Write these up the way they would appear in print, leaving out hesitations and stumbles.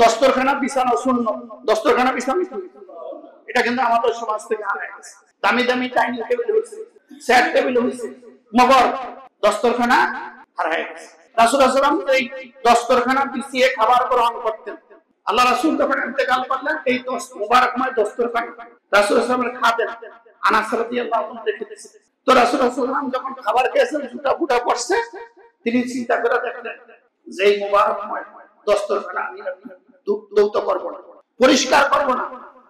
দস্তরখানা বিছানো সুন্নাত, দস্তরখানা বিছানো এটা কিন্তু আমাদের সমাজ থেকে হারায় গেছে। দামি দামি ডাইনিং টেবিল হয়েছে, চেয়ার টেবিল হয়েছে, মগর দস্তরখানা হারায় গেছে। রাসূল সাল্লাল্লাহু আলাইহি ওয়াসাল্লাম এই দস্তরখানা বিছিয়ে খাবার গ্রহণ করতেন। আল্লাহ রাসূল যখন ইন্তেকাল করলেন এই মুবারকময় দস্তরখানা রাসূল সাল্লাল্লাহু আলাইহি ওয়াসাল্লামের খাদেম আনাস রাদিয়াল্লাহু আনহু দেখতেন। তো রাসূল সাল্লাল্লাহু আলাইহি ওয়াসাল্লাম যখন খাবার খেয়েছেন, জুতা ফুটা পড়ছে, তিনি চিন্তা করে দেখলেন যে এই মুবারকময় দস্তরখানা আমি দৌত করব না, পরিষ্কার করব না,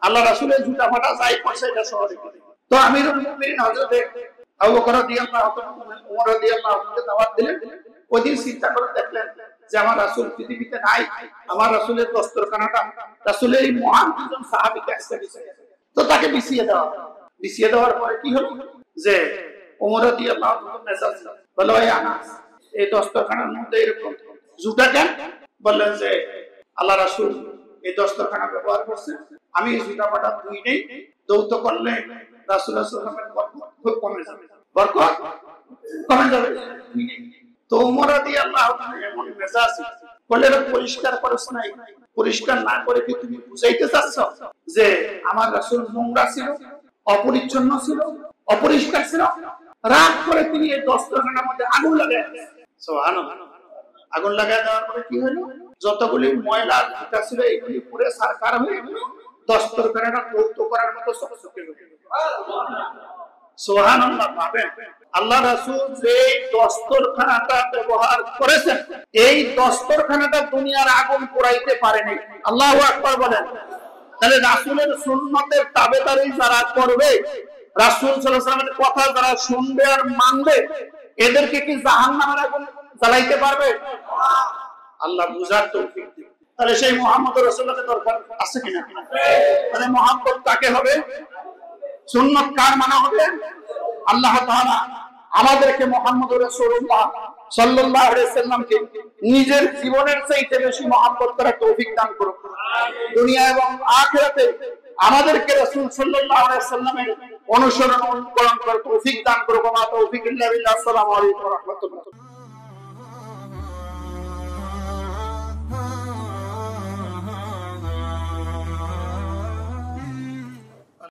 আল্লাহ রাসূলের জুতা ফাটা যাই পড়ছে এটা সহ রেখে দেব। তো আমিরুল মুমিনিন হযরত আবু বকর রাদিয়াল্লাহু আনহু, ওমর রাদিয়াল্লাহু আনহুকে দাওয়াত দিলেন। ওই দিন চিন্তা করে দেখলেন যে আমার রাসূল পৃথিবীতে নাই, আমার রাসূলের দস্তরখানাটা রাসূলের এই মহান দুজন সাহাবীকে আসতে দিয়েছে। তো তাকে বিছিয়ে দেওয়ার পরে কি হলো যে ওমর রাদিয়াল্লাহু আনহু মেজাজ বলল, এই আনাস এই দস্তরখানার মধ্যে এরকম জুতা কেন? বললেন যে আল্লাহ রাসূল এই দস্তরখানা ব্যবহার করছে, আমি এই জুতা ফাটা ধুই নেই, দৌত করলে রাসূল সাল্লাল্লাহু আলাইহি ওয়াসাল্লামের বরকত কমে যাবে, বরকত কমে যাবে। তো ওমর রাদিয়াল্লাহু আনহু এমন মেজাজ বলে, পরিষ্কার করছ নাই, পরিষ্কার না করে কি তুমি বুঝাইতে চাচ্ছ যে আমার রাসূল নোংরা ছিল, অপরিচ্ছন্ন ছিল, অপরিষ্কার ছিল? রাগ করে তিনি এই দস্তরখানার মধ্যে আগুন লাগায় দিলেন। সুবহানাল্লাহ। আগুন লাগায় দেওয়ার পরে কি হলো, যতগুলি ময়লা জুতা ছিল এগুলি পুরো সারকার হয়ে গেল, দস্তরখানাটা দৌত করার মতো চকচকে হয়ে গেল। সুবহানাল্লাহ। ভাবেন আল্লাহ রাসূল যে দস্তরখানাটা ব্যবহার করেছেন, এই দস্তরখানাটা দুনিয়ার আগুন পোড়াইতে পারেনি। আল্লাহু আকবার বলেন। তাহলে রাসূলের সুন্নতের তাবেদারি যারা করবে, রাসূল সাল্লাল্লাহু আলাইহি ওয়াসাল্লামের কথা যারা শুনবে আর মানবে, এদেরকে কি জাহান্নামের আগুন জ্বালাইতে পারবে? আল্লাহ বুঝার তৌফিক দিন। তাহলে সেই মুহাম্মদ রাসূলুল্লাহর দরকার আছে কিনা? তাহলে মুহাম্মদ কাকে হবে? সুন্নাত কার মানা হবে? আল্লাহ তাআলা আমাদেরকে মুহাম্মদ রাসূলুল্লাহ সাল্লাল্লাহু আলাইহি ওয়াসাল্লামকে নিজের জীবনের চাইতে বেশি মহব্বত করার তৌফিক দান করুন। দুনিয়া এবং আখিরাতে আমাদেরকে রাসূল সাল্লাল্লাহু আলাইহি ওয়াসাল্লামের অনুসরণ অনুকরণ করার তৌফিক দান করুন। তৌফিক ইল্লা বিল্লাহ। আসসালামু আলাইকুম ওয়া রাহমাতুল্লাহ।